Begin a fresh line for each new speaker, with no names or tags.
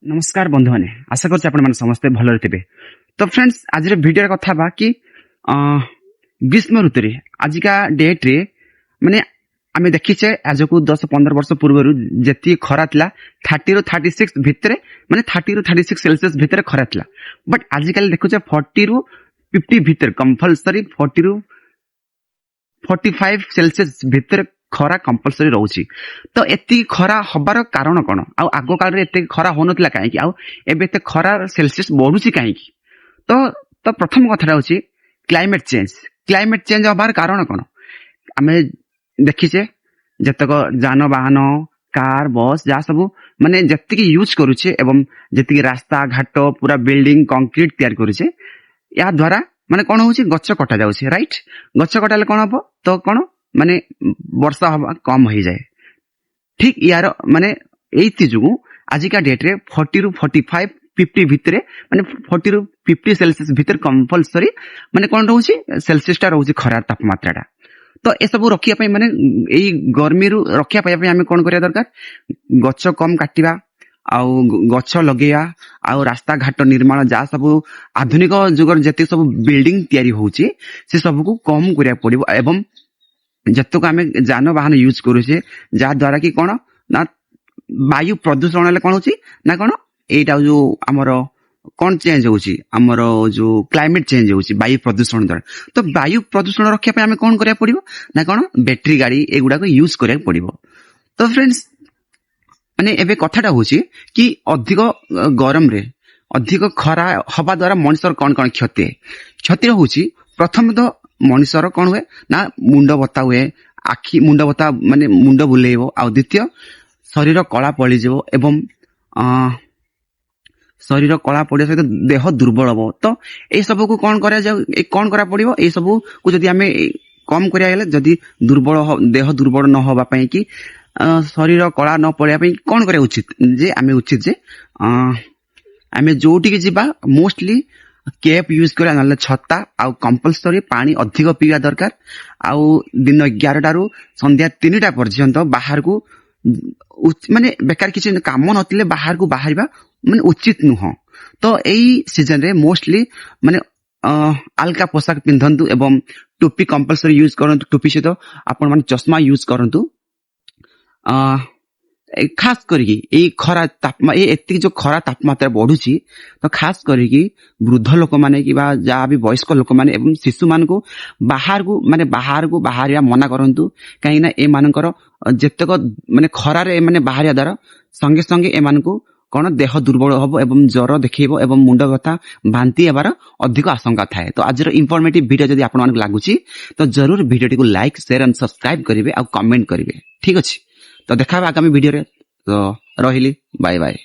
नमस्कार बंधु मैंने आशा कर समस्ते भल थे। तो फ्रेंड्स आज भिडियो कथा बा कि ग्रीष्म ऋतु आजिका डेट रे माने आम देखीचे आज को 10-15 वर्ष पूर्व जी खरा था 30 ରୁ 36 भितर माने 30 ରୁ 36 सेल्सियस भितर खरा था। बट आजिकल देखुचे 40 ରୁ 50 भितर कंपलसरी 40 ରୁ 45 सेल्सियस भितर खरा कंपलसरी रोची। तो एति खरा हबार कारण कौन आग काल एत खरा हो नाला कहीं एबे खरा सेल्सियस बढ़ुची कहीं। तो प्रथम कथा हूँ क्लाइमेट चेंज हबार कारण कौन आम देखीचे जतक जानवाहन कार बस जहाँ सब माने जति यूज करुचे एवं जति रास्ता घाट पूरा बिल्डिंग कंक्रीट तैयार करुचे या द्वारा माने कौन हूँ गच कटा जाउछे राइट। गच कटाले कौन हम तो कौन माने वर्षा हवा कम हो जाए। ठीक यार माने एति जुगु आजिका डेट रे 40 ରୁ 45 50 भितर माने 40 ରୁ 50 सेल्सियस भितर कंपलसरी माने कौन रोची सेल्सियस टा रोची खरा तापमात्रा टा। तो ए सब रखिया पई माने एई गर्मी रु रखिया पई हम कोन करिया दरकार गछ कम काटिबा आउ गछ लगेया आउ रास्ता घाट निर्माण जा सब आधुनिक जुगर जति सब बिल्डिंग तैयारी होची से सब को कम करिया पड़िबो। एवं जतक आम जानवाहन यूज करुचे जहाँ द्वारा कि कौन ना वायु प्रदूषण कौन होची ना कौन एटा जो आमर कौन चेंज होची आमर जो क्लाइमेट चेंज होची वायु प्रदूषण द्वारा। तो वायु प्रदूषण रखिया पे आम कौन करिया पड़िबो ना कौन बैटरी गाड़ी एगुडा को यूज करिया पड़िबो। तो फ्रेंड्स माने एबे कथाटा होची कि अधिक गरम रे अधिक खरा हवा द्वारा मनुष्यर कौन कौन क्षति होची। प्रथम तो मनुष्यर कौन हुए ना मुंड बता हुए आखि मुंड बता माने मुंड बुलेइबो आ द्वितीय शरीर कला पड़ीजिवो एवं शरीर कला पड़िया सहित देह दुर्बल हबो। तो ए सब को कौन करा जाऊ कौन करा पड़िबो ए सब को जदी आमे कम करिया गेले जदी दुर्बल देह दुर्बल न होबा पई कि शरीर कला न पड़िया पई कौन करे उचित जे आमे उचित जे आमे जोटी के जिबा मोस्टली कैप यूज करा ना छता आउ कंपलसरी पानी अधिक पीवा दरकार। आउ दिन 11टा ରୁ संध्या 3टा पर्यंत बाहर को माने बेकार किसी काम नथिले बाहर को बाहरिबा माने उचित नुह। तो एई सीजन रे मोस्टली माने आलका पोशाक पिंधंतु एवं टोपी कंपलसरी यूज करंतु। टोपी सहित आपण माने चश्मा यूज करंतु। खास करी खरा तापमा एति जो खरा तापमात्रा बढ़ुची तो खास करी वृद्ध लोक माने कि जहाँ भी वयस्क लोक माने एवं शिशु मान को बाहर को बाहरिया मना करंतु। कहीं ना ए मानकर जेतक माने खरा रे माने बाहरिया द्वारा संगे संगे ए मान को कौन देह दुर्बल हबो एवं ज्वर देखैबो एवं मुंड व्यथा भांति हेबार अधिक आशंका थाए। तो आज इंफॉर्मेटिव वीडियो जदि आपण मानक लागुची तो जरूर वीडियो को लाइक शेयर एंड सब्सक्राइब करिवे आ कमेंट करिवे। ठीक अछि तो देखा आगामी वीडियो रे। तो रहिली बाय बाय।